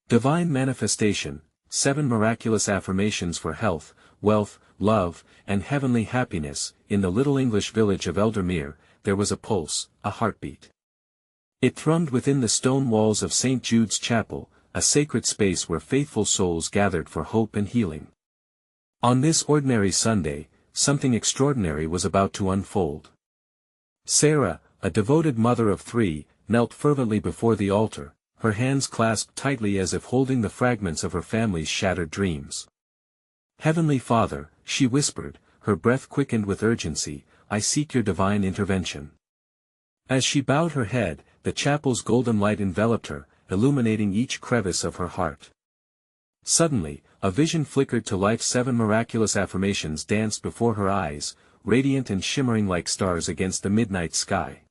Divine Manifestation, 7 Miraculous Affirmations for Health, Wealth, Love, and Heavenly Happiness. In the little English village of Eldermere, there was a pulse, a heartbeat. It thrummed within the stone walls of St. Jude's Chapel, a sacred space where faithful souls gathered for hope and healing. On this ordinary Sunday, something extraordinary was about to unfold. Sarah, a devoted mother of 3, knelt fervently before the altar, her hands clasped tightly as if holding the fragments of her family's shattered dreams. "Heavenly Father," she whispered, her breath quickened with urgency, "I seek your divine intervention." As she bowed her head, the chapel's golden light enveloped her, illuminating each crevice of her heart. Suddenly, a vision flickered to life. 7 miraculous affirmations danced before her eyes, radiant and shimmering like stars against the midnight sky.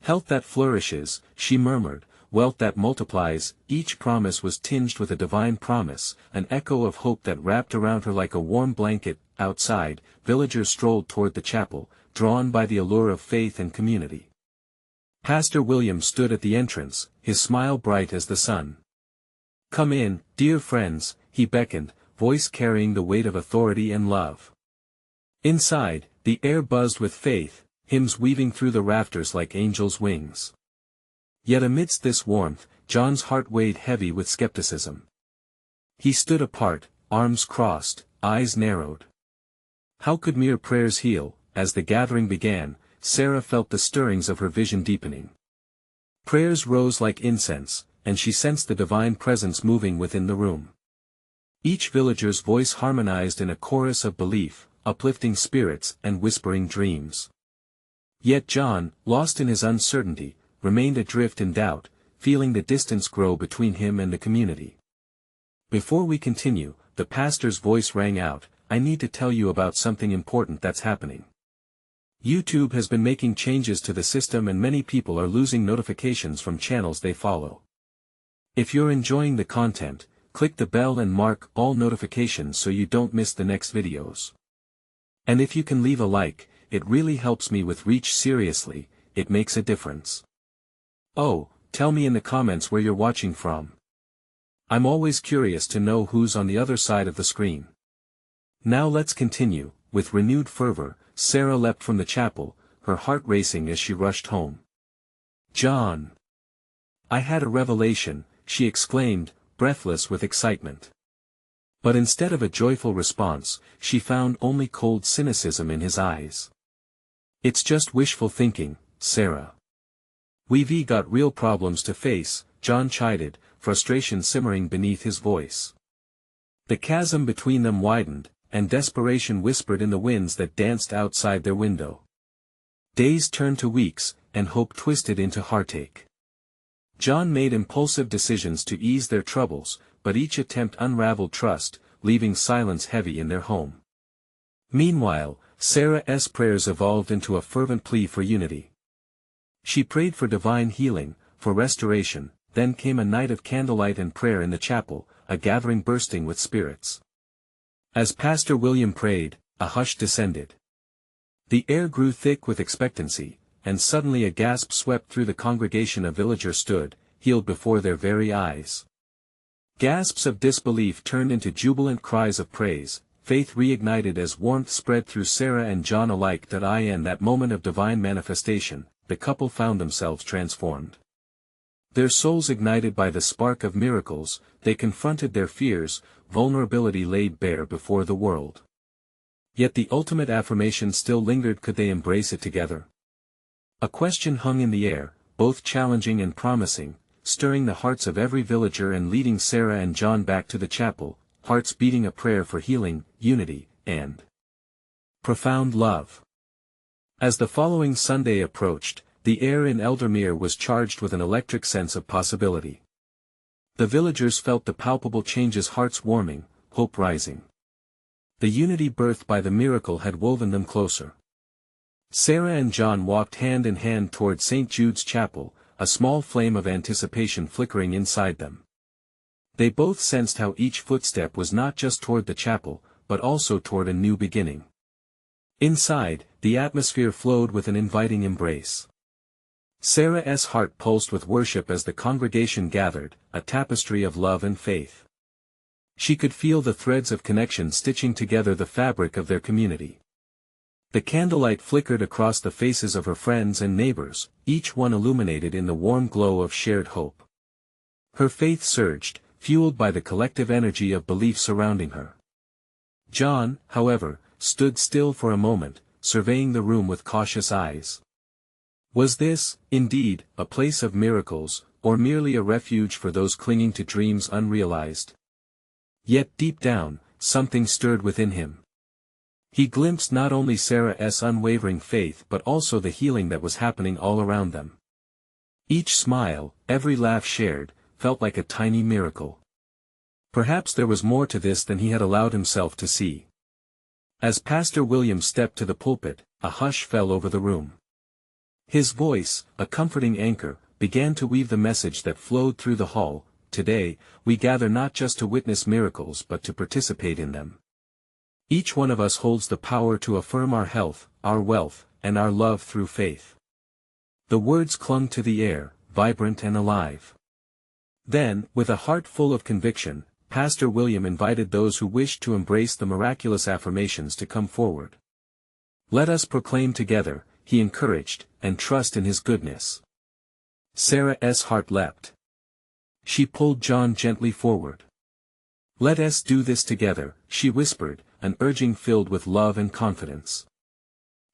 "Health that flourishes," she murmured, "wealth that multiplies." Each promise was tinged with a divine promise, an echo of hope that wrapped around her like a warm blanket. Outside, villagers strolled toward the chapel, drawn by the allure of faith and community. Pastor William stood at the entrance, his smile bright as the sun. "Come in, dear friends," he beckoned, voice carrying the weight of authority and love. Inside, the air buzzed with faith, hymns weaving through the rafters like angels' wings. Yet amidst this warmth, John's heart weighed heavy with skepticism. He stood apart, arms crossed, eyes narrowed. How could mere prayers heal? As the gathering began, Sarah felt the stirrings of her vision deepening. Prayers rose like incense, and she sensed the divine presence moving within the room. Each villager's voice harmonized in a chorus of belief, uplifting spirits and whispering dreams. Yet John, lost in his uncertainty, remained adrift in doubt, feeling the distance grow between him and the community. Before we continue, the pastor's voice rang out, "I need to tell you about something important that's happening. YouTube has been making changes to the system and many people are losing notifications from channels they follow. If you're enjoying the content, click the bell and mark all notifications so you don't miss the next videos. And if you can leave a like, it really helps me with reach. Seriously, it makes a difference. Oh, tell me in the comments where you're watching from. I'm always curious to know who's on the other side of the screen." Now let's continue. With renewed fervor, Sarah leapt from the chapel, her heart racing as she rushed home. "John! I had a revelation," she exclaimed, breathless with excitement. But instead of a joyful response, she found only cold cynicism in his eyes. "It's just wishful thinking, Sarah. We've got real problems to face," John chided, frustration simmering beneath his voice. The chasm between them widened, and desperation whispered in the winds that danced outside their window. Days turned to weeks, and hope twisted into heartache. John made impulsive decisions to ease their troubles, but each attempt unraveled trust, leaving silence heavy in their home. Meanwhile, Sarah's prayers evolved into a fervent plea for unity. She prayed for divine healing, for restoration. Then came a night of candlelight and prayer in the chapel, a gathering bursting with spirits. As Pastor William prayed, a hush descended. The air grew thick with expectancy, and suddenly a gasp swept through the congregation. A villager stood, healed before their very eyes. Gasps of disbelief turned into jubilant cries of praise, faith reignited as warmth spread through Sarah and John alike. In that moment of divine manifestation, the couple found themselves transformed. Their souls ignited by the spark of miracles, they confronted their fears, vulnerability laid bare before the world. Yet the ultimate affirmation still lingered. Could they embrace it together? A question hung in the air, both challenging and promising, stirring the hearts of every villager and leading Sarah and John back to the chapel, hearts beating a prayer for healing, unity, and profound love. As the following Sunday approached, the air in Eldermere was charged with an electric sense of possibility. The villagers felt the palpable changes, hearts warming, hope rising. The unity birthed by the miracle had woven them closer. Sarah and John walked hand in hand toward St. Jude's Chapel, a small flame of anticipation flickering inside them. They both sensed how each footstep was not just toward the chapel, but also toward a new beginning. Inside, the atmosphere flowed with an inviting embrace. Sarah's heart pulsed with worship as the congregation gathered, a tapestry of love and faith. She could feel the threads of connection stitching together the fabric of their community. The candlelight flickered across the faces of her friends and neighbors, each one illuminated in the warm glow of shared hope. Her faith surged, fueled by the collective energy of belief surrounding her. John, however, stood still for a moment, surveying the room with cautious eyes. Was this, indeed, a place of miracles, or merely a refuge for those clinging to dreams unrealized? Yet deep down, something stirred within him. He glimpsed not only Sarah's unwavering faith but also the healing that was happening all around them. Each smile, every laugh shared, felt like a tiny miracle. Perhaps there was more to this than he had allowed himself to see. As Pastor William stepped to the pulpit, a hush fell over the room. His voice, a comforting anchor, began to weave the message that flowed through the hall. Today, we gather not just to witness miracles but to participate in them. Each one of us holds the power to affirm our health, our wealth, and our love through faith. The words clung to the air, vibrant and alive. Then, with a heart full of conviction, Pastor William invited those who wished to embrace the miraculous affirmations to come forward. Let us proclaim together, he encouraged, and trust in his goodness. Sarah's heart leapt. She pulled John gently forward. Let us do this together, she whispered, an urging filled with love and confidence.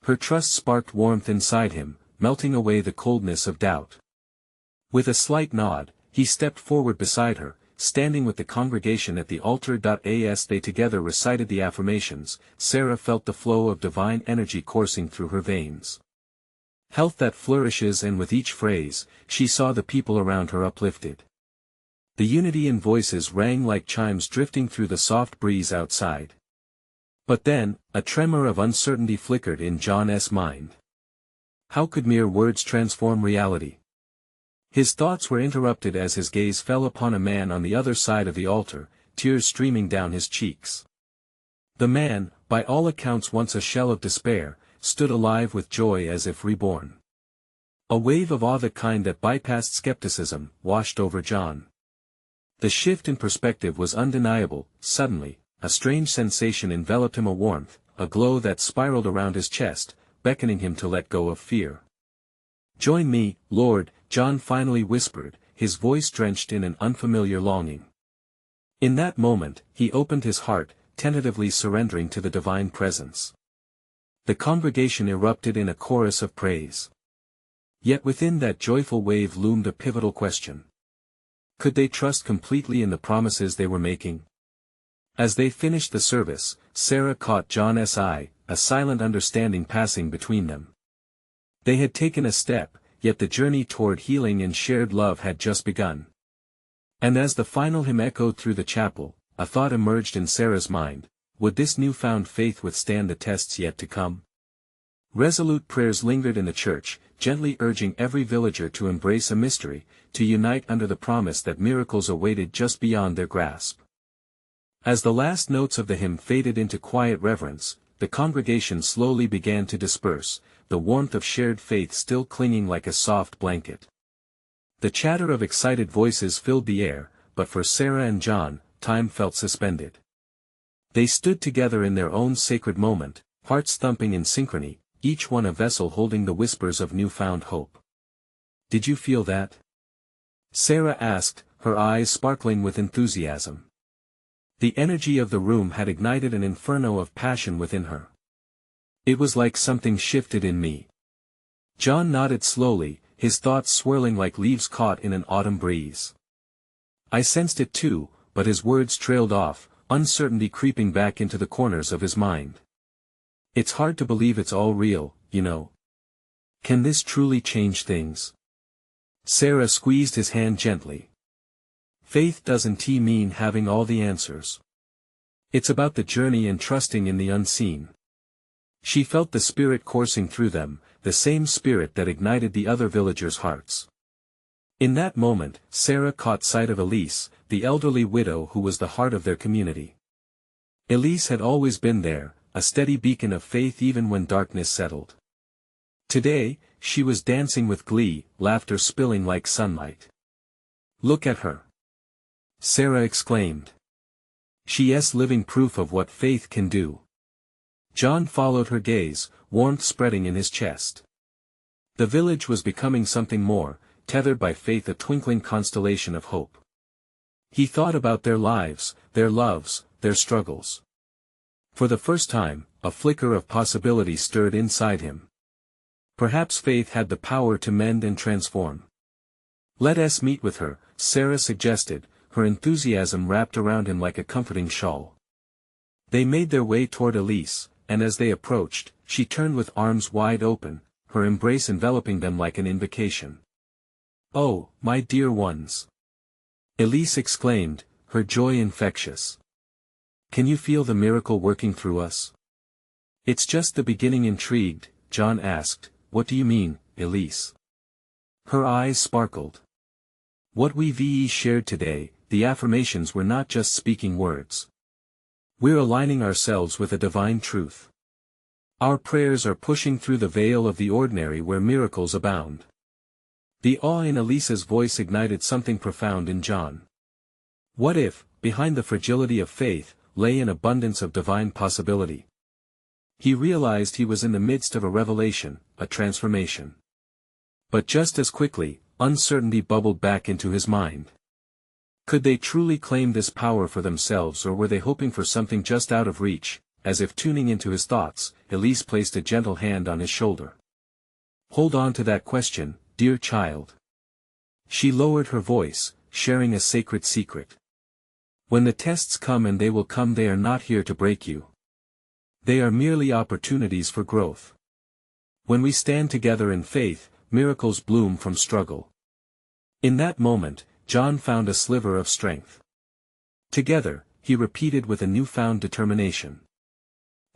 Her trust sparked warmth inside him, melting away the coldness of doubt. With a slight nod, he stepped forward beside her, standing with the congregation at the altar. As they together recited the affirmations, Sarah felt the flow of divine energy coursing through her veins. Health that flourishes, and with each phrase, she saw the people around her uplifted. The unity in voices rang like chimes drifting through the soft breeze outside. But then, a tremor of uncertainty flickered in John's mind. How could mere words transform reality? His thoughts were interrupted as his gaze fell upon a man on the other side of the altar, tears streaming down his cheeks. The man, by all accounts once a shell of despair, stood alive with joy as if reborn. A wave of awe, the kind that bypassed skepticism, washed over John. The shift in perspective was undeniable. Suddenly, a strange sensation enveloped him, a warmth, a glow that spiraled around his chest, beckoning him to let go of fear. Join me, Lord, John finally whispered, his voice drenched in an unfamiliar longing. In that moment, he opened his heart, tentatively surrendering to the divine presence. The congregation erupted in a chorus of praise. Yet within that joyful wave loomed a pivotal question. Could they trust completely in the promises they were making? As they finished the service, Sarah caught John's eye, a silent understanding passing between them. They had taken a step, yet the journey toward healing and shared love had just begun. And as the final hymn echoed through the chapel, a thought emerged in Sarah's mind: would this newfound faith withstand the tests yet to come? Resolute prayers lingered in the church, gently urging every villager to embrace a mystery, to unite under the promise that miracles awaited just beyond their grasp. As the last notes of the hymn faded into quiet reverence, the congregation slowly began to disperse, the warmth of shared faith still clinging like a soft blanket. The chatter of excited voices filled the air, but for Sarah and John, time felt suspended. They stood together in their own sacred moment, hearts thumping in synchrony, each one a vessel holding the whispers of newfound hope. Did you feel that? Sarah asked, her eyes sparkling with enthusiasm. The energy of the room had ignited an inferno of passion within her. It was like something shifted in me. John nodded slowly, his thoughts swirling like leaves caught in an autumn breeze. I sensed it too, but his words trailed off, uncertainty creeping back into the corners of his mind. It's hard to believe it's all real, you know. Can this truly change things? Sarah squeezed his hand gently. Faith doesn't mean having all the answers. It's about the journey and trusting in the unseen. She felt the spirit coursing through them, the same spirit that ignited the other villagers' hearts. In that moment, Sarah caught sight of Elise, the elderly widow who was the heart of their community. Elise had always been there, a steady beacon of faith even when darkness settled. Today, she was dancing with glee, laughter spilling like sunlight. "Look at her!" Sarah exclaimed. "She's living proof of what faith can do." John followed her gaze, warmth spreading in his chest. The village was becoming something more, tethered by faith, a twinkling constellation of hope. He thought about their lives, their loves, their struggles. For the first time, a flicker of possibility stirred inside him. Perhaps faith had the power to mend and transform. "Let us meet with her," Sarah suggested, her enthusiasm wrapped around him like a comforting shawl. They made their way toward Elise, and as they approached, she turned with arms wide open, her embrace enveloping them like an invocation. "Oh, my dear ones!" Elise exclaimed, her joy infectious. "Can you feel the miracle working through us?" "It's just the beginning." Intrigued, John asked, "What do you mean, Elise?" Her eyes sparkled. "What we've shared today, the affirmations, were not just speaking words. We're aligning ourselves with a divine truth. Our prayers are pushing through the veil of the ordinary where miracles abound." The awe in Elise's voice ignited something profound in John. What if, behind the fragility of faith, lay an abundance of divine possibility? He realized he was in the midst of a revelation, a transformation. But just as quickly, uncertainty bubbled back into his mind. Could they truly claim this power for themselves, or were they hoping for something just out of reach? As if tuning into his thoughts, Elise placed a gentle hand on his shoulder. "Hold on to that question, dear child." She lowered her voice, sharing a sacred secret. "When the tests come, and they will come, they are not here to break you. They are merely opportunities for growth. When we stand together in faith, miracles bloom from struggle." In that moment, John found a sliver of strength. "Together," he repeated with a newfound determination.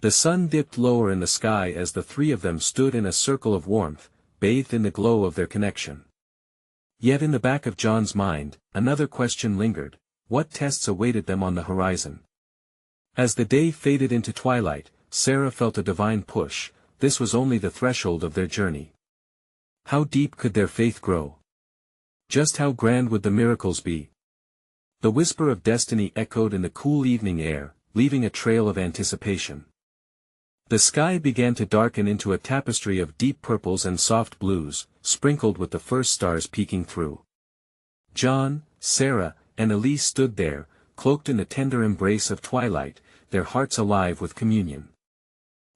The sun dipped lower in the sky as the three of them stood in a circle of warmth, bathed in the glow of their connection. Yet in the back of John's mind, another question lingered: what tests awaited them on the horizon? As the day faded into twilight, Sarah felt a divine push. This was only the threshold of their journey. How deep could their faith grow? Just how grand would the miracles be? The whisper of destiny echoed in the cool evening air, leaving a trail of anticipation. The sky began to darken into a tapestry of deep purples and soft blues, sprinkled with the first stars peeking through. John, Sarah, and Elise stood there, cloaked in the tender embrace of twilight, their hearts alive with communion.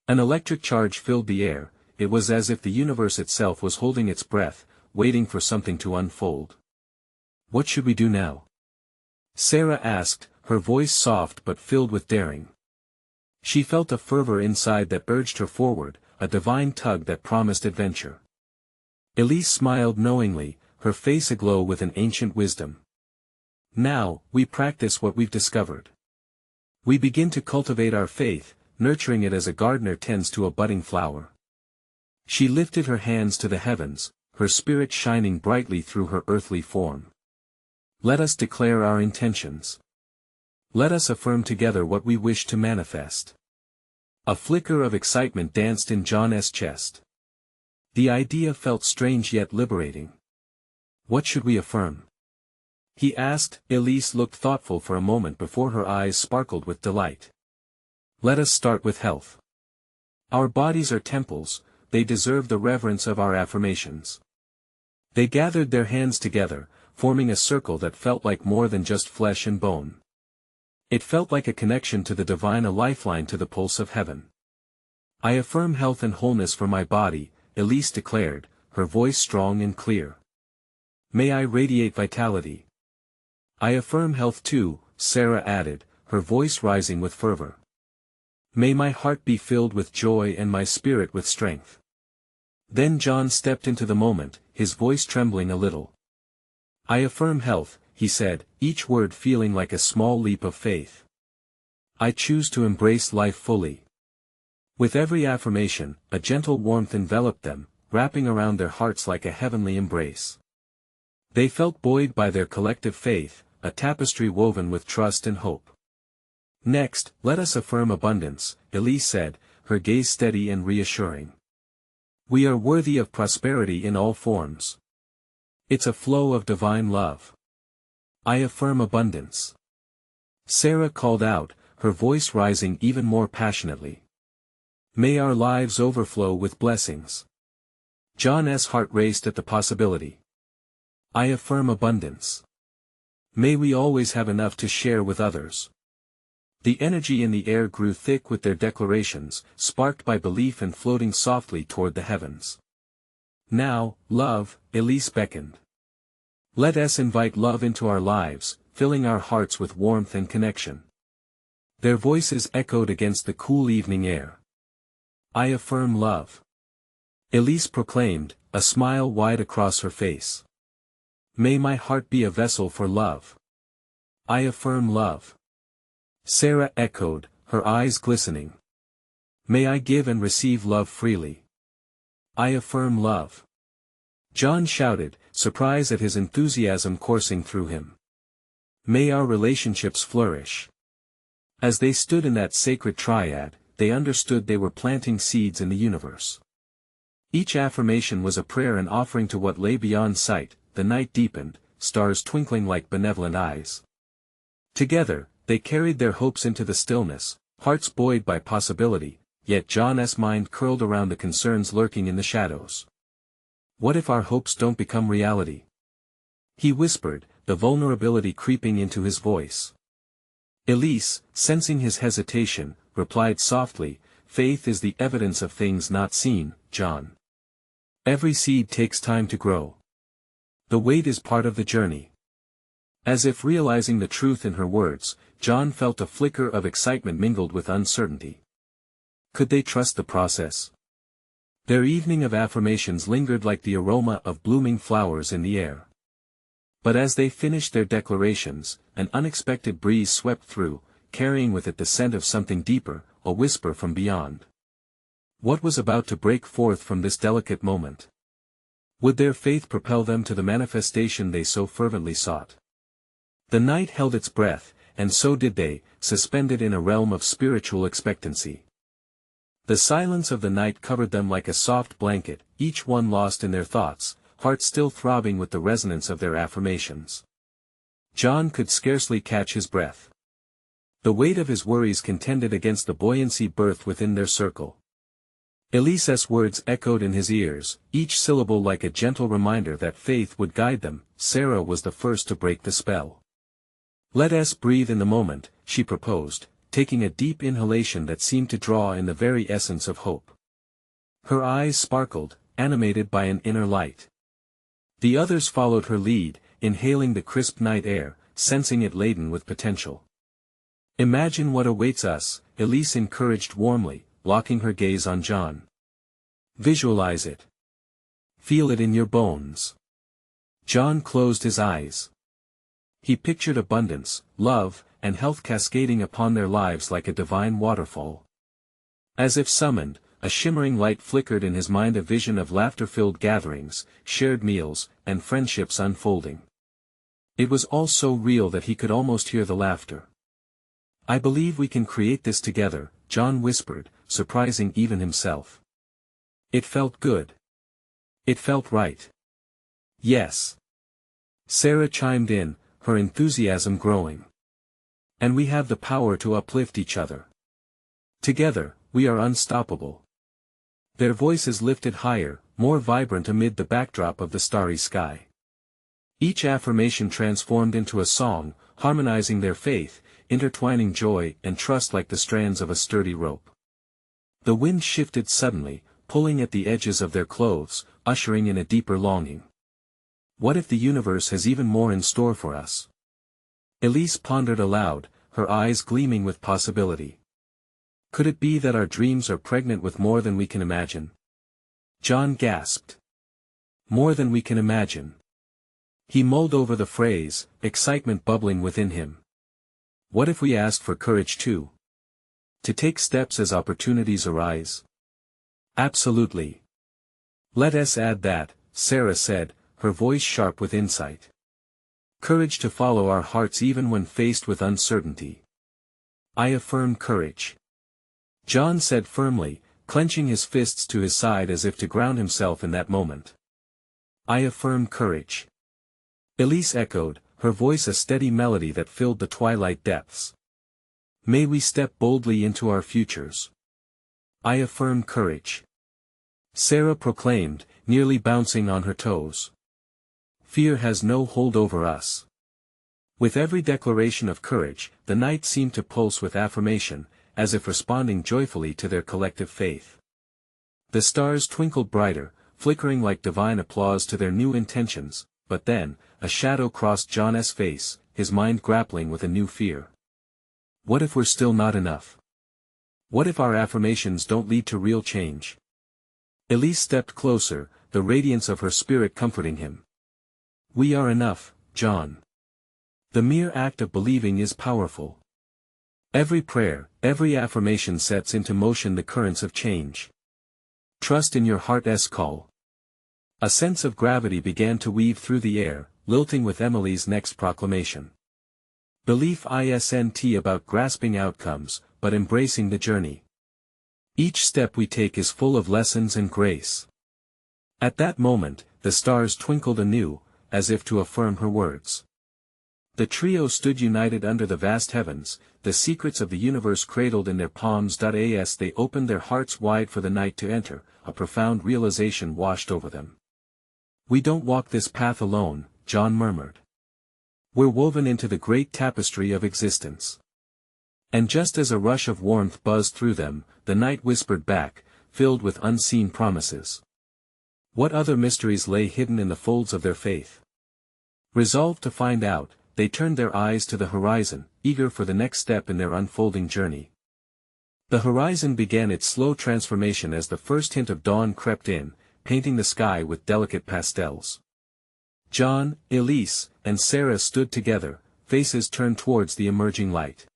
An electric charge filled the air. It was as if the universe itself was holding its breath, waiting for something to unfold. "What should we do now?" Sarah asked, her voice soft but filled with daring. She felt a fervor inside that urged her forward, a divine tug that promised adventure. Elise smiled knowingly, her face aglow with an ancient wisdom. "Now, we practice what we've discovered. We begin to cultivate our faith, nurturing it as a gardener tends to a budding flower." She lifted her hands to the heavens, her spirit shining brightly through her earthly form. "Let us declare our intentions. Let us affirm together what we wish to manifest." A flicker of excitement danced in John's chest. The idea felt strange yet liberating. "What should we affirm?" he asked. Elise looked thoughtful for a moment before her eyes sparkled with delight. "Let us start with health. Our bodies are temples, they deserve the reverence of our affirmations." They gathered their hands together, forming a circle that felt like more than just flesh and bone. It felt like a connection to the divine, a lifeline to the pulse of heaven. "I affirm health and wholeness for my body," Elise declared, her voice strong and clear. "May I radiate vitality." "I affirm health too," Sarah added, her voice rising with fervor. "May my heart be filled with joy and my spirit with strength." Then John stepped into the moment, his voice trembling a little. "I affirm health," he said, each word feeling like a small leap of faith. "I choose to embrace life fully." With every affirmation, a gentle warmth enveloped them, wrapping around their hearts like a heavenly embrace. They felt buoyed by their collective faith, a tapestry woven with trust and hope. "Next, let us affirm abundance," Elise said, her gaze steady and reassuring. We are worthy of prosperity in all forms. It's a flow of divine love. I affirm abundance. Sarah called out, her voice rising even more passionately. May our lives overflow with blessings. John's heart raced at the possibility. I affirm abundance. May we always have enough to share with others. The energy in the air grew thick with their declarations, sparked by belief and floating softly toward the heavens. Now, love, Elise beckoned. Let us invite love into our lives, filling our hearts with warmth and connection. Their voices echoed against the cool evening air. I affirm love. Elise proclaimed, a smile wide across her face. May my heart be a vessel for love. I affirm love. Sarah echoed, her eyes glistening. May I give and receive love freely. I affirm love. John shouted, surprised at his enthusiasm coursing through him. May our relationships flourish. As they stood in that sacred triad, they understood they were planting seeds in the universe. Each affirmation was a prayer and offering to what lay beyond sight. The night deepened, stars twinkling like benevolent eyes. Together, they carried their hopes into the stillness, hearts buoyed by possibility, yet John's mind curled around the concerns lurking in the shadows. What if our hopes don't become reality? He whispered, the vulnerability creeping into his voice. Elise, sensing his hesitation, replied softly, faith is the evidence of things not seen, John. Every seed takes time to grow. The wait is part of the journey. As if realizing the truth in her words, John felt a flicker of excitement mingled with uncertainty. Could they trust the process? Their evening of affirmations lingered like the aroma of blooming flowers in the air. But as they finished their declarations, an unexpected breeze swept through, carrying with it the scent of something deeper, a whisper from beyond. What was about to break forth from this delicate moment? Would their faith propel them to the manifestation they so fervently sought? The night held its breath, and so did they, suspended in a realm of spiritual expectancy. The silence of the night covered them like a soft blanket, each one lost in their thoughts, hearts still throbbing with the resonance of their affirmations. John could scarcely catch his breath. The weight of his worries contended against the buoyancy birthed within their circle. Elise's words echoed in his ears, each syllable like a gentle reminder that faith would guide them. Sarah was the first to break the spell. Let us breathe in the moment, she proposed, taking a deep inhalation that seemed to draw in the very essence of hope. Her eyes sparkled, animated by an inner light. The others followed her lead, inhaling the crisp night air, sensing it laden with potential. Imagine what awaits us, Elise encouraged warmly, locking her gaze on John. Visualize it. Feel it in your bones. John closed his eyes. He pictured abundance, love, and health cascading upon their lives like a divine waterfall. As if summoned, a shimmering light flickered in his mind, a vision of laughter-filled gatherings, shared meals, and friendships unfolding. It was all so real that he could almost hear the laughter. I believe we can create this together, John whispered, surprising even himself. It felt good. It felt right. Yes. Sarah chimed in, her enthusiasm growing. And we have the power to uplift each other. Together, we are unstoppable. Their voices lifted higher, more vibrant amid the backdrop of the starry sky. Each affirmation transformed into a song, harmonizing their faith, intertwining joy and trust like the strands of a sturdy rope. The wind shifted suddenly, pulling at the edges of their clothes, ushering in a deeper longing. What if the universe has even more in store for us? Elise pondered aloud, her eyes gleaming with possibility. Could it be that our dreams are pregnant with more than we can imagine? John gasped. More than we can imagine. He mulled over the phrase, excitement bubbling within him. What if we asked for courage too? To take steps as opportunities arise? Absolutely. Let us add that, Sarah said, her voice sharp with insight. Courage to follow our hearts even when faced with uncertainty. I affirm courage. John said firmly, clenching his fists to his side as if to ground himself in that moment. I affirm courage. Elise echoed, her voice a steady melody that filled the twilight depths. May we step boldly into our futures. I affirm courage. Sarah proclaimed, nearly bouncing on her toes. Fear has no hold over us. With every declaration of courage, the night seemed to pulse with affirmation, as if responding joyfully to their collective faith. The stars twinkled brighter, flickering like divine applause to their new intentions, but then, a shadow crossed John's face, his mind grappling with a new fear. What if we're still not enough? What if our affirmations don't lead to real change? Elise stepped closer, the radiance of her spirit comforting him. We are enough, John. The mere act of believing is powerful. Every prayer, every affirmation sets into motion the currents of change. Trust in your heart's call. A sense of gravity began to weave through the air, lilting with Emily's next proclamation. Belief isn't about grasping outcomes, but embracing the journey. Each step we take is full of lessons and grace. At that moment, the stars twinkled anew, as if to affirm her words. The trio stood united under the vast heavens, the secrets of the universe cradled in their palms. As they opened their hearts wide for the night to enter, a profound realization washed over them. We don't walk this path alone, John murmured. We're woven into the great tapestry of existence. And just as a rush of warmth buzzed through them, the night whispered back, filled with unseen promises. What other mysteries lay hidden in the folds of their faith? Resolved to find out, they turned their eyes to the horizon, eager for the next step in their unfolding journey. The horizon began its slow transformation as the first hint of dawn crept in, painting the sky with delicate pastels. John, Elise, and Sarah stood together, faces turned towards the emerging light.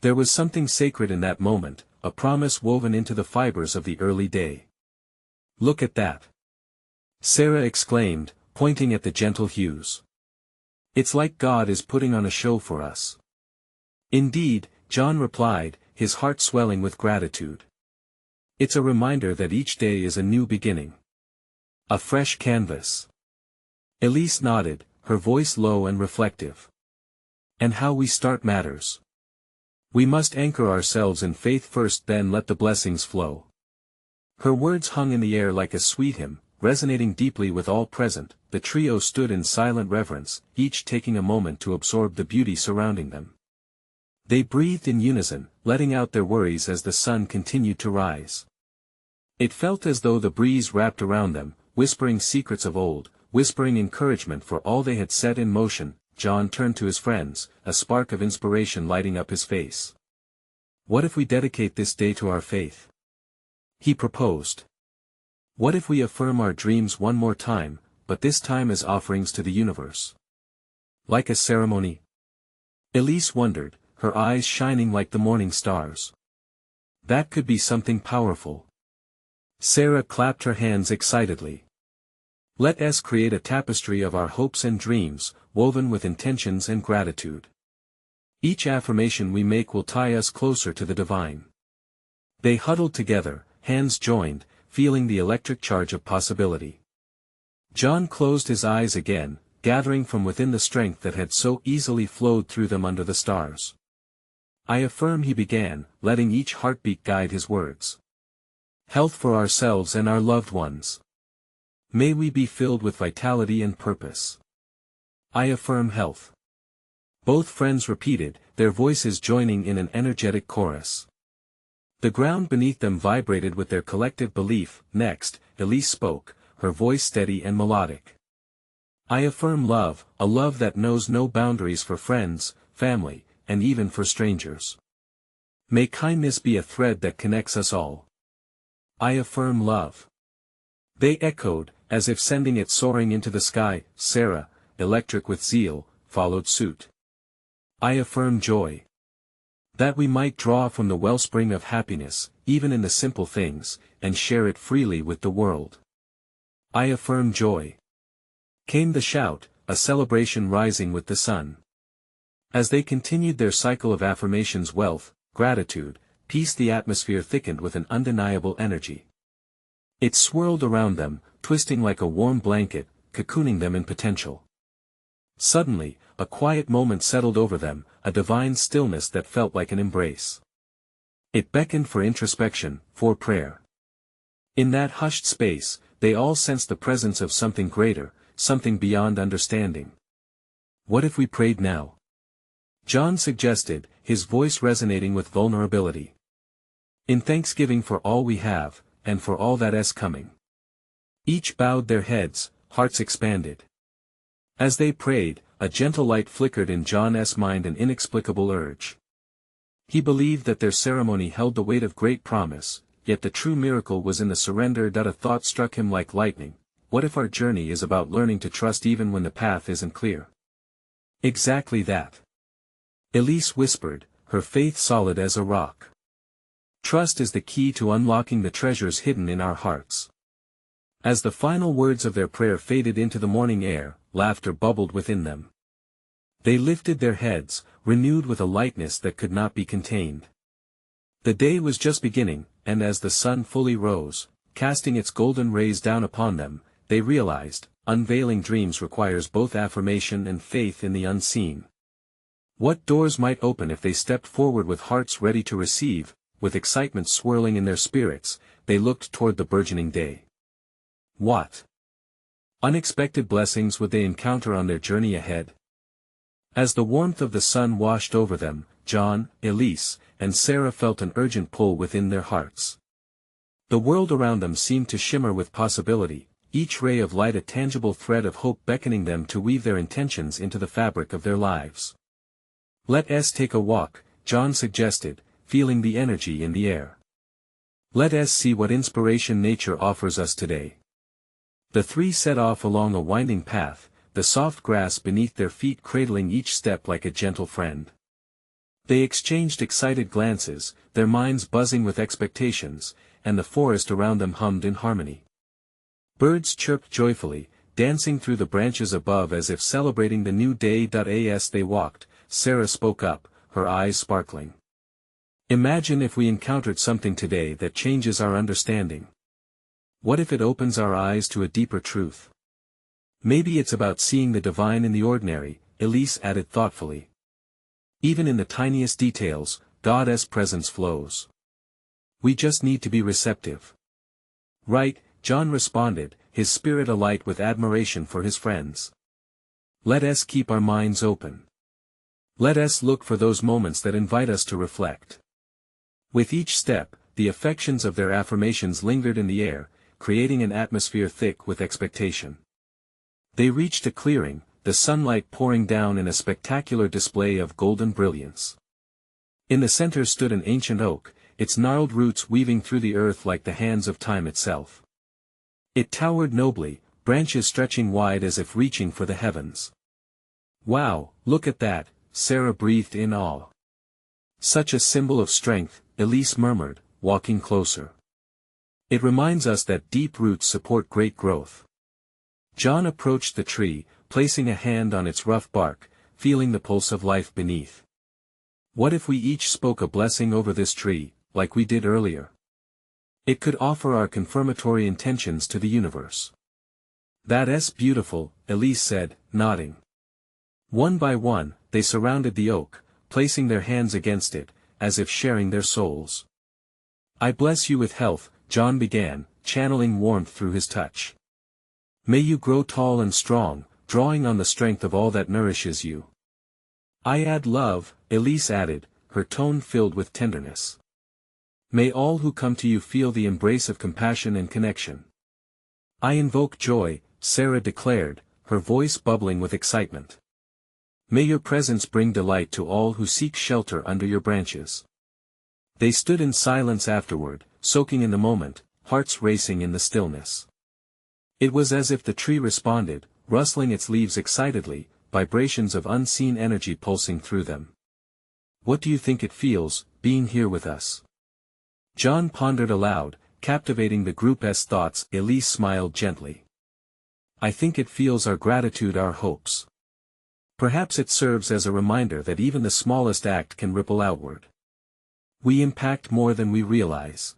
There was something sacred in that moment, a promise woven into the fibers of the early day. Look at that! Sarah exclaimed, pointing at the gentle hues. It's like God is putting on a show for us. Indeed, John replied, his heart swelling with gratitude. It's a reminder that each day is a new beginning. A fresh canvas. Elise nodded, her voice low and reflective. And how we start matters. We must anchor ourselves in faith first, then let the blessings flow. Her words hung in the air like a sweet hymn, resonating deeply with all present. The trio stood in silent reverence, each taking a moment to absorb the beauty surrounding them. They breathed in unison, letting out their worries as the sun continued to rise. It felt as though the breeze wrapped around them, whispering secrets of old, whispering encouragement for all they had set in motion. John turned to his friends, a spark of inspiration lighting up his face. What if we dedicate this day to our faith? He proposed. What if we affirm our dreams one more time, but this time as offerings to the universe? Like a ceremony? Elise wondered, her eyes shining like the morning stars. That could be something powerful. Sarah clapped her hands excitedly. Let us create a tapestry of our hopes and dreams, woven with intentions and gratitude. Each affirmation we make will tie us closer to the divine. They huddled together, hands joined, feeling the electric charge of possibility. John closed his eyes again, gathering from within the strength that had so easily flowed through them under the stars. I affirm, he began, letting each heartbeat guide his words. Health for ourselves and our loved ones. May we be filled with vitality and purpose. I affirm health. Both friends repeated, their voices joining in an energetic chorus. The ground beneath them vibrated with their collective belief. Next, Elise spoke, her voice steady and melodic. I affirm love, a love that knows no boundaries for friends, family, and even for strangers. May kindness be a thread that connects us all. I affirm love. They echoed, as if sending it soaring into the sky. Sarah, electric with zeal, followed suit. I affirm joy. That we might draw from the wellspring of happiness, even in the simple things, and share it freely with the world. I affirm joy. Came the shout, a celebration rising with the sun. As they continued their cycle of affirmations, wealth, gratitude, peace. The atmosphere thickened with an undeniable energy. It swirled around them, twisting like a warm blanket, cocooning them in potential. Suddenly, a quiet moment settled over them, a divine stillness that felt like an embrace. It beckoned for introspection, for prayer. In that hushed space, they all sensed the presence of something greater, something beyond understanding. "What if we prayed now?" John suggested, his voice resonating with vulnerability. "In thanksgiving for all we have, and for all that's coming." Each bowed their heads, hearts expanded. As they prayed, a gentle light flickered in John's mind, an inexplicable urge. He believed that their ceremony held the weight of great promise, yet the true miracle was in the surrender. A thought struck him like lightning: what if our journey is about learning to trust even when the path isn't clear? Exactly that. Elise whispered, her faith solid as a rock. Trust is the key to unlocking the treasures hidden in our hearts. As the final words of their prayer faded into the morning air, laughter bubbled within them. They lifted their heads, renewed with a lightness that could not be contained. The day was just beginning, and as the sun fully rose, casting its golden rays down upon them, they realized, unveiling dreams requires both affirmation and faith in the unseen. What doors might open if they stepped forward with hearts ready to receive? With excitement swirling in their spirits, they looked toward the burgeoning day. What unexpected blessings would they encounter on their journey ahead? As the warmth of the sun washed over them, John, Elise, and Sarah felt an urgent pull within their hearts. The world around them seemed to shimmer with possibility, each ray of light a tangible thread of hope beckoning them to weave their intentions into the fabric of their lives. "Let us take a walk," John suggested, feeling the energy in the air. "Let us see what inspiration nature offers us today." The three set off along a winding path, the soft grass beneath their feet cradling each step like a gentle friend. They exchanged excited glances, their minds buzzing with expectations, and the forest around them hummed in harmony. Birds chirped joyfully, dancing through the branches above as if celebrating the new day. As they walked, Sarah spoke up, her eyes sparkling. "Imagine if we encountered something today that changes our understanding. What if it opens our eyes to a deeper truth? Maybe it's about seeing the divine in the ordinary," Elise added thoughtfully. "Even in the tiniest details, God's presence flows. We just need to be receptive." "Right," John responded, his spirit alight with admiration for his friends. "Let us keep our minds open. Let us look for those moments that invite us to reflect." With each step, the affections of their affirmations lingered in the air, creating an atmosphere thick with expectation. They reached a clearing, the sunlight pouring down in a spectacular display of golden brilliance. In the center stood an ancient oak, its gnarled roots weaving through the earth like the hands of time itself. It towered nobly, branches stretching wide as if reaching for the heavens. "Wow, look at that," Sarah breathed in awe. "Such a symbol of strength," Elise murmured, walking closer. "It reminds us that deep roots support great growth." John approached the tree, placing a hand on its rough bark, feeling the pulse of life beneath. "What if we each spoke a blessing over this tree, like we did earlier? It could offer our confirmatory intentions to the universe." "That's beautiful," Elise said, nodding. One by one, they surrounded the oak, placing their hands against it, as if sharing their souls. "I bless you with health," John began, channeling warmth through his touch. "May you grow tall and strong, drawing on the strength of all that nourishes you." "I add love," Elise added, her tone filled with tenderness. "May all who come to you feel the embrace of compassion and connection." "I invoke joy," Sarah declared, her voice bubbling with excitement. "May your presence bring delight to all who seek shelter under your branches." They stood in silence afterward, soaking in the moment, hearts racing in the stillness. It was as if the tree responded, rustling its leaves excitedly, vibrations of unseen energy pulsing through them. "What do you think it feels, being here with us?" John pondered aloud, captivating the group's thoughts. Elise smiled gently. "I think it feels our gratitude, our hopes. Perhaps it serves as a reminder that even the smallest act can ripple outward. We impact more than we realize.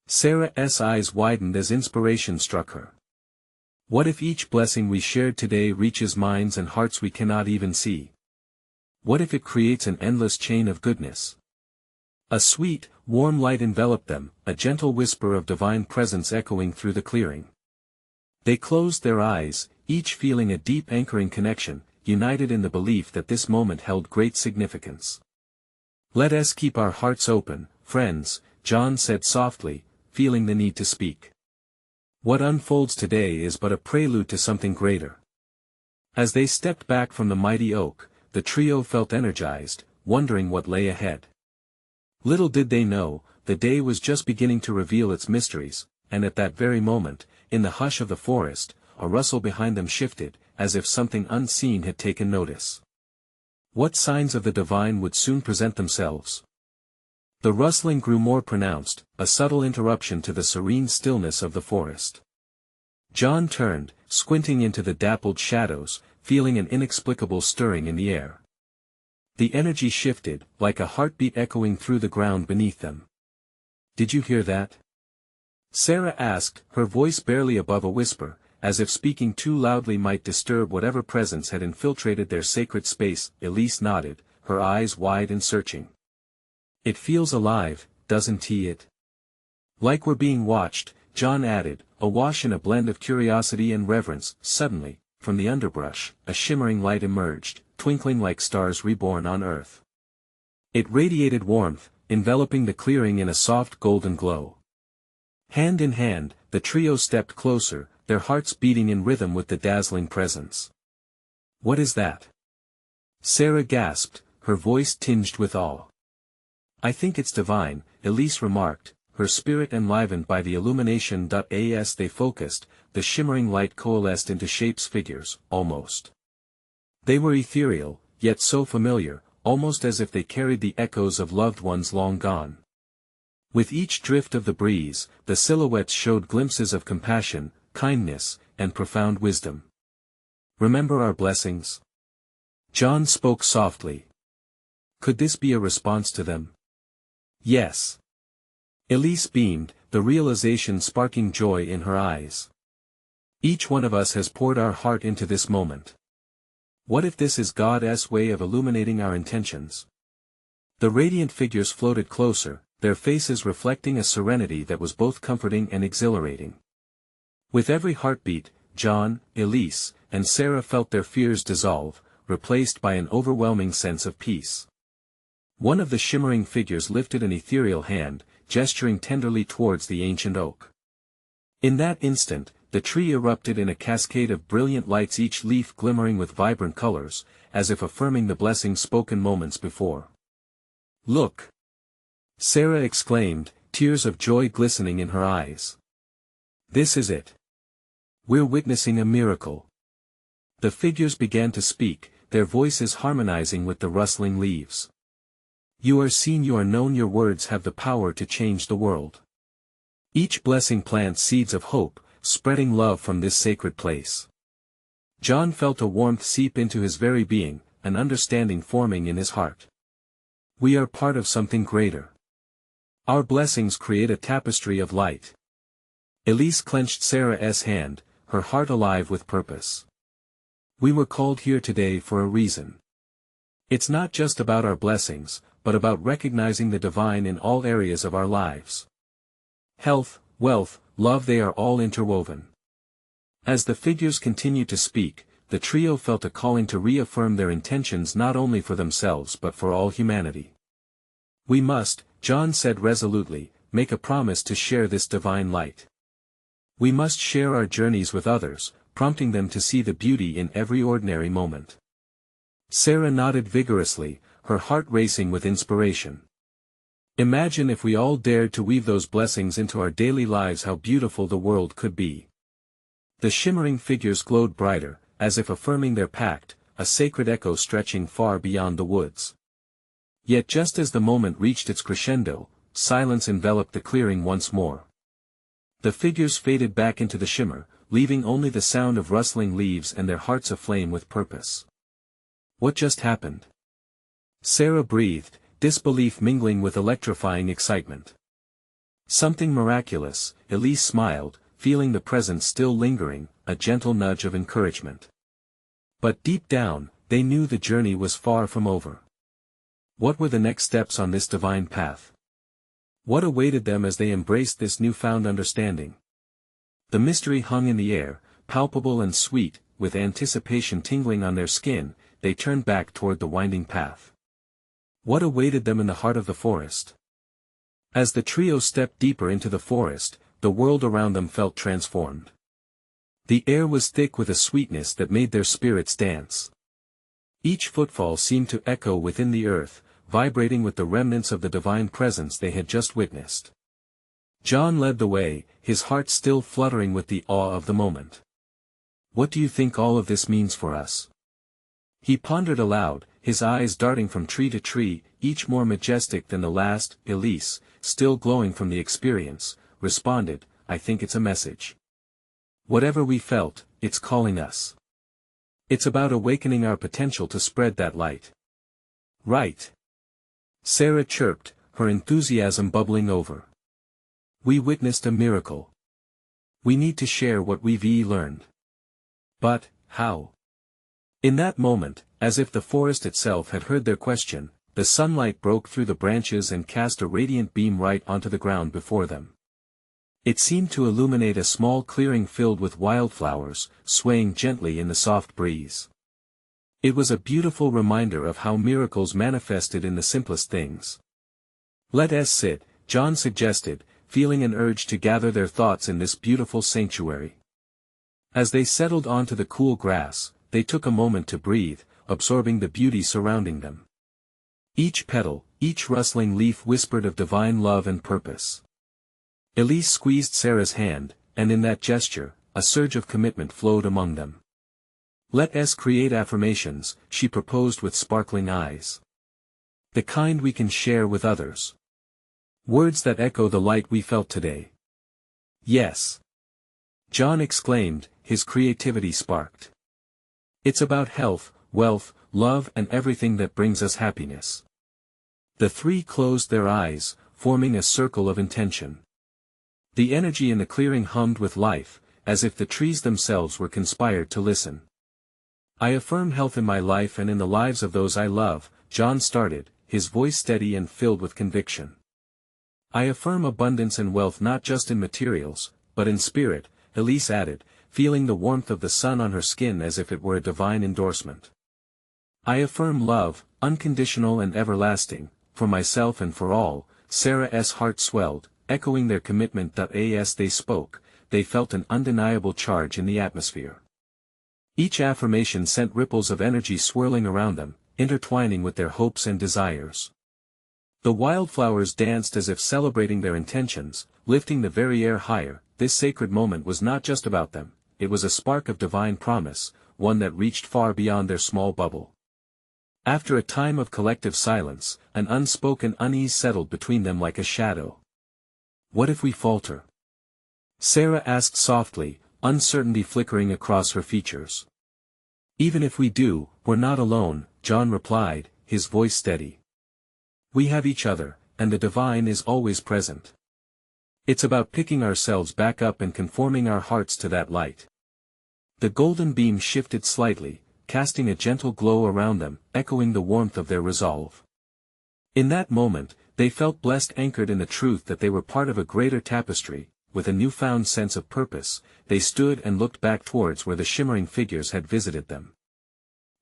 Sarah's eyes widened as inspiration struck her. What if each blessing we shared today reaches minds and hearts we cannot even see? What if it creates an endless chain of goodness? A sweet, warm light enveloped them, a gentle whisper of divine presence echoing through the clearing. They closed their eyes, each feeling a deep anchoring connection, united in the belief that this moment held great significance. Let us keep our hearts open, friends, John said softly, feeling the need to speak. What unfolds today is but a prelude to something greater. As they stepped back from the mighty oak, the trio felt energized, wondering what lay ahead. Little did they know, the day was just beginning to reveal its mysteries, and at that very moment, in the hush of the forest, a rustle behind them shifted, as if something unseen had taken notice. What signs of the divine would soon present themselves? The rustling grew more pronounced, a subtle interruption to the serene stillness of the forest. John turned, squinting into the dappled shadows, feeling an inexplicable stirring in the air. The energy shifted, like a heartbeat echoing through the ground beneath them. "Did you hear that?" Sarah asked, her voice barely above a whisper, as if speaking too loudly might disturb whatever presence had infiltrated their sacred space. Elise nodded, her eyes wide and searching. "It feels alive, doesn't it?" "Like we're being watched," John added, awash in a blend of curiosity and reverence. Suddenly, from the underbrush, a shimmering light emerged, twinkling like stars reborn on earth. It radiated warmth, enveloping the clearing in a soft golden glow. Hand in hand, the trio stepped closer, their hearts beating in rhythm with the dazzling presence. "What is that?" Sarah gasped, her voice tinged with awe. "I think it's divine," Elise remarked, her spirit enlivened by the illumination. As they focused, the shimmering light coalesced into shapes, figures, almost. They were ethereal, yet so familiar, almost as if they carried the echoes of loved ones long gone. With each drift of the breeze, the silhouettes showed glimpses of compassion, kindness, and profound wisdom. "Remember our blessings?" John spoke softly. Could this be a response to them? Yes. Elise beamed, the realization sparking joy in her eyes. Each one of us has poured our heart into this moment. What if this is God's way of illuminating our intentions? The radiant figures floated closer, their faces reflecting a serenity that was both comforting and exhilarating. With every heartbeat, John, Elise, and Sarah felt their fears dissolve, replaced by an overwhelming sense of peace. One of the shimmering figures lifted an ethereal hand, gesturing tenderly towards the ancient oak. In that instant, the tree erupted in a cascade of brilliant lights, each leaf glimmering with vibrant colors, as if affirming the blessings spoken moments before. "Look!" Sarah exclaimed, tears of joy glistening in her eyes. "This is it. We're witnessing a miracle." The figures began to speak, their voices harmonizing with the rustling leaves. "You are seen, you are known, your words have the power to change the world. Each blessing plants seeds of hope, spreading love from this sacred place." John felt a warmth seep into his very being, an understanding forming in his heart. We are part of something greater. Our blessings create a tapestry of light. Elise clenched Sarah's hand, her heart alive with purpose. We were called here today for a reason. It's not just about our blessings, but about recognizing the divine in all areas of our lives. Health, wealth, love, they are all interwoven. As the figures continued to speak, the trio felt a calling to reaffirm their intentions not only for themselves but for all humanity. We must, John said resolutely, make a promise to share this divine light. We must share our journeys with others, prompting them to see the beauty in every ordinary moment. Sarah nodded vigorously, her heart racing with inspiration. Imagine if we all dared to weave those blessings into our daily lives, how beautiful the world could be. The shimmering figures glowed brighter, as if affirming their pact, a sacred echo stretching far beyond the woods. Yet just as the moment reached its crescendo, silence enveloped the clearing once more. The figures faded back into the shimmer, leaving only the sound of rustling leaves and their hearts aflame with purpose. What just happened? Sarah breathed, disbelief mingling with electrifying excitement. Something miraculous, Elise smiled, feeling the presence still lingering, a gentle nudge of encouragement. But deep down, they knew the journey was far from over. What were the next steps on this divine path? What awaited them as they embraced this newfound understanding? The mystery hung in the air, palpable and sweet, with anticipation tingling on their skin. They turned back toward the winding path. What awaited them in the heart of the forest? As the trio stepped deeper into the forest, the world around them felt transformed. The air was thick with a sweetness that made their spirits dance. Each footfall seemed to echo within the earth, vibrating with the remnants of the divine presence they had just witnessed. John led the way, his heart still fluttering with the awe of the moment. What do you think all of this means for us? He pondered aloud, his eyes darting from tree to tree, each more majestic than the last. Elise, still glowing from the experience, responded, I think it's a message. Whatever we felt, it's calling us. It's about awakening our potential to spread that light. Right. Sarah chirped, her enthusiasm bubbling over. We witnessed a miracle. We need to share what we've learned. But, how? In that moment, as if the forest itself had heard their question, the sunlight broke through the branches and cast a radiant beam right onto the ground before them. It seemed to illuminate a small clearing filled with wildflowers, swaying gently in the soft breeze. It was a beautiful reminder of how miracles manifested in the simplest things. Let us sit, John suggested, feeling an urge to gather their thoughts in this beautiful sanctuary. As they settled onto the cool grass, they took a moment to breathe, absorbing the beauty surrounding them. Each petal, each rustling leaf whispered of divine love and purpose. Elise squeezed Sarah's hand, and in that gesture, a surge of commitment flowed among them. Let us create affirmations, she proposed with sparkling eyes. The kind we can share with others. Words that echo the light we felt today. Yes. John exclaimed, his creativity sparked. It's about health, wealth, love and everything that brings us happiness. The three closed their eyes, forming a circle of intention. The energy in the clearing hummed with life, as if the trees themselves were conspired to listen. I affirm health in my life and in the lives of those I love, John started, his voice steady and filled with conviction. I affirm abundance and wealth not just in materials, but in spirit, Elise added, feeling the warmth of the sun on her skin as if it were a divine endorsement. I affirm love, unconditional and everlasting, for myself and for all. Sarah's heart swelled, echoing their commitment. As they spoke, they felt an undeniable charge in the atmosphere. Each affirmation sent ripples of energy swirling around them, intertwining with their hopes and desires. The wildflowers danced as if celebrating their intentions, lifting the very air higher. This sacred moment was not just about them, it was a spark of divine promise, one that reached far beyond their small bubble. After a time of collective silence, an unspoken unease settled between them like a shadow. What if we falter? Sarah asked softly, uncertainty flickering across her features. Even if we do, we're not alone, John replied, his voice steady. We have each other, and the divine is always present. It's about picking ourselves back up and conforming our hearts to that light. The golden beam shifted slightly, casting a gentle glow around them, echoing the warmth of their resolve. In that moment, they felt blessed, anchored in the truth that they were part of a greater tapestry. With a newfound sense of purpose, they stood and looked back towards where the shimmering figures had visited them.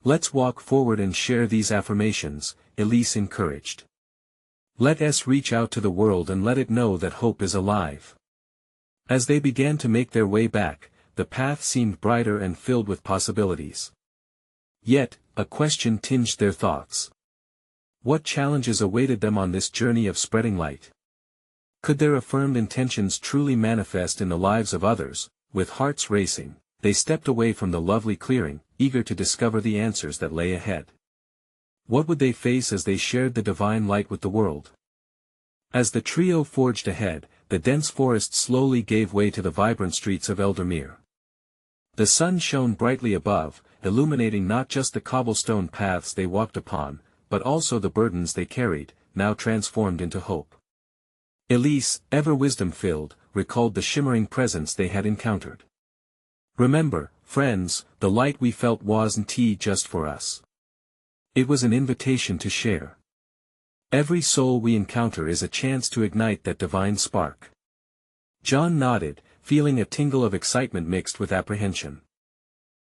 Let's walk forward and share these affirmations, Elise encouraged. Let us reach out to the world and let it know that hope is alive. As they began to make their way back, the path seemed brighter and filled with possibilities. Yet, a question tinged their thoughts. What challenges awaited them on this journey of spreading light? Could their affirmed intentions truly manifest in the lives of others? With hearts racing, they stepped away from the lovely clearing, eager to discover the answers that lay ahead. What would they face as they shared the divine light with the world? As the trio forged ahead, the dense forest slowly gave way to the vibrant streets of Eldermere. The sun shone brightly above, illuminating not just the cobblestone paths they walked upon, but also the burdens they carried, now transformed into hope. Elise, ever wisdom-filled, recalled the shimmering presence they had encountered. "Remember, friends, the light we felt wasn't just for us. It was an invitation to share. Every soul we encounter is a chance to ignite that divine spark." John nodded, feeling a tingle of excitement mixed with apprehension.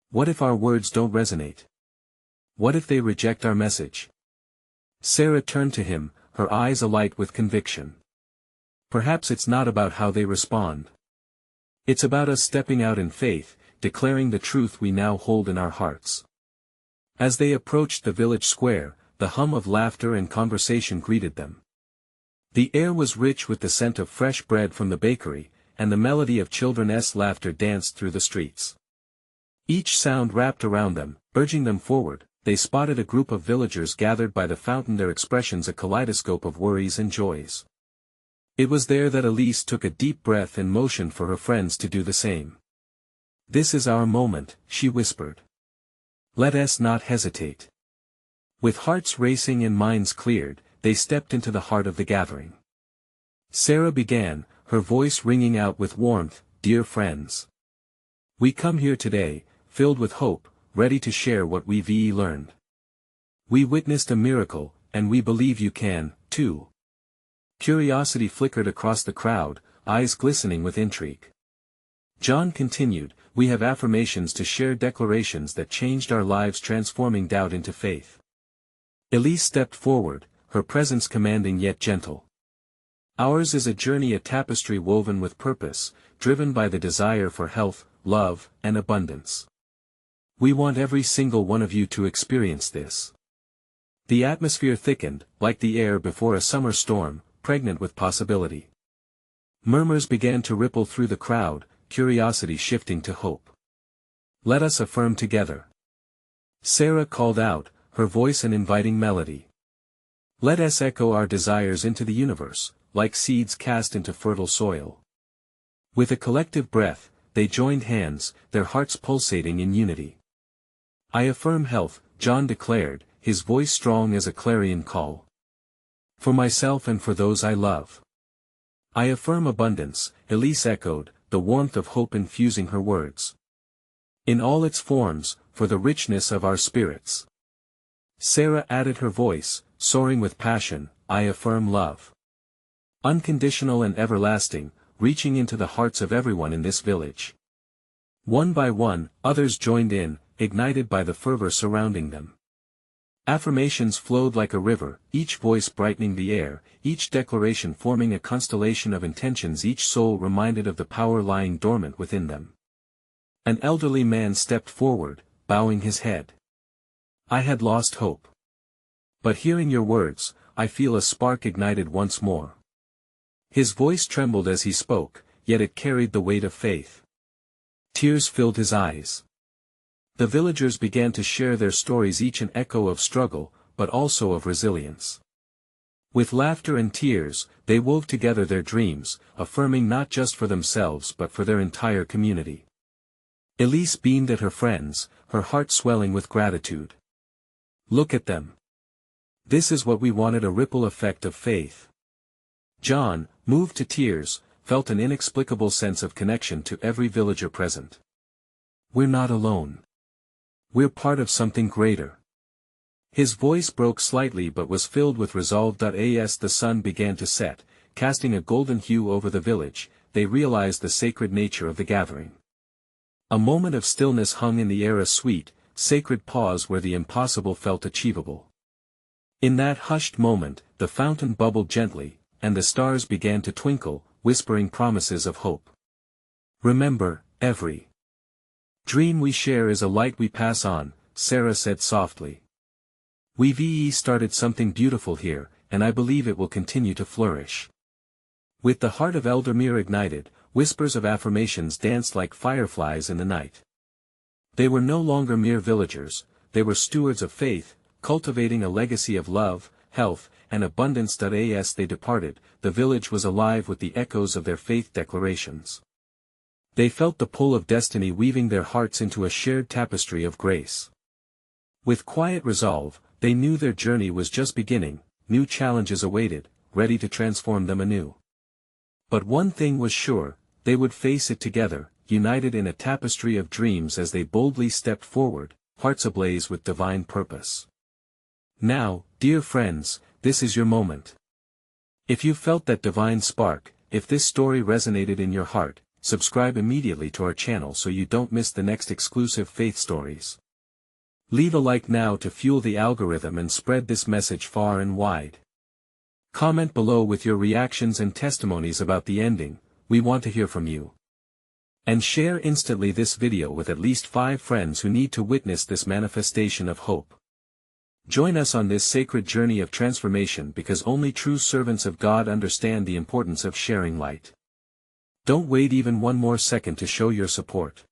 "What if our words don't resonate? What if they reject our message?" Sarah turned to him, her eyes alight with conviction. "Perhaps it's not about how they respond. It's about us stepping out in faith, declaring the truth we now hold in our hearts." As they approached the village square, the hum of laughter and conversation greeted them. The air was rich with the scent of fresh bread from the bakery, and the melody of children's laughter danced through the streets. Each sound wrapped around them, urging them forward. They spotted a group of villagers gathered by the fountain, their expressions a kaleidoscope of worries and joys. It was there that Elise took a deep breath and motioned for her friends to do the same. "This is our moment," she whispered. "Let us not hesitate." With hearts racing and minds cleared, they stepped into the heart of the gathering. Sarah began, her voice ringing out with warmth, "Dear friends. We come here today, filled with hope, ready to share what we've learned. We witnessed a miracle, and we believe you can, too." Curiosity flickered across the crowd, eyes glistening with intrigue. John continued, "We have affirmations to share, declarations that changed our lives, transforming doubt into faith." Elise stepped forward, her presence commanding yet gentle. "Ours is a journey, a tapestry woven with purpose, driven by the desire for health, love, and abundance. We want every single one of you to experience this." The atmosphere thickened, like the air before a summer storm, pregnant with possibility. Murmurs began to ripple through the crowd, curiosity shifting to hope. "Let us affirm together." Sarah called out, her voice an inviting melody. "Let us echo our desires into the universe, like seeds cast into fertile soil." With a collective breath, they joined hands, their hearts pulsating in unity. "I affirm health," John declared, his voice strong as a clarion call. "For myself and for those I love." "I affirm abundance," Elise echoed, the warmth of hope infusing her words. "In all its forms, for the richness of our spirits." Sarah added her voice, soaring with passion, "I affirm love. Unconditional and everlasting, reaching into the hearts of everyone in this village." One by one, others joined in, ignited by the fervor surrounding them. Affirmations flowed like a river, each voice brightening the air, each declaration forming a constellation of intentions, each soul reminded of the power lying dormant within them. An elderly man stepped forward, bowing his head. "I had lost hope. But hearing your words, I feel a spark ignited once more." His voice trembled as he spoke, yet it carried the weight of faith. Tears filled his eyes. The villagers began to share their stories, each an echo of struggle, but also of resilience. With laughter and tears, they wove together their dreams, affirming not just for themselves but for their entire community. Elise beamed at her friends, her heart swelling with gratitude. "Look at them. This is what we wanted, a ripple effect of faith." John, moved to tears, felt an inexplicable sense of connection to every villager present. "We're not alone. We're part of something greater." His voice broke slightly but was filled with resolve. As the sun began to set, casting a golden hue over the village, they realized the sacred nature of the gathering. A moment of stillness hung in the air, a sweet, sacred pause where the impossible felt achievable. In that hushed moment, the fountain bubbled gently, and the stars began to twinkle, whispering promises of hope. "Remember, every dream we share is a light we pass on," Sarah said softly. "We've started something beautiful here, and I believe it will continue to flourish." With the heart of Eldermere ignited, whispers of affirmations danced like fireflies in the night. They were no longer mere villagers, they were stewards of faith, cultivating a legacy of love, health, and abundance. As they departed, the village was alive with the echoes of their faith declarations. They felt the pull of destiny weaving their hearts into a shared tapestry of grace. With quiet resolve, they knew their journey was just beginning, new challenges awaited, ready to transform them anew. But one thing was sure, they would face it together, united in a tapestry of dreams as they boldly stepped forward, hearts ablaze with divine purpose. Now, dear friends, this is your moment. If you felt that divine spark, if this story resonated in your heart, subscribe immediately to our channel so you don't miss the next exclusive faith stories. Leave a like now to fuel the algorithm and spread this message far and wide. Comment below with your reactions and testimonies about the ending, we want to hear from you. And share instantly this video with at least 5 friends who need to witness this manifestation of hope. Join us on this sacred journey of transformation because only true servants of God understand the importance of sharing light. Don't wait even one more second to show your support.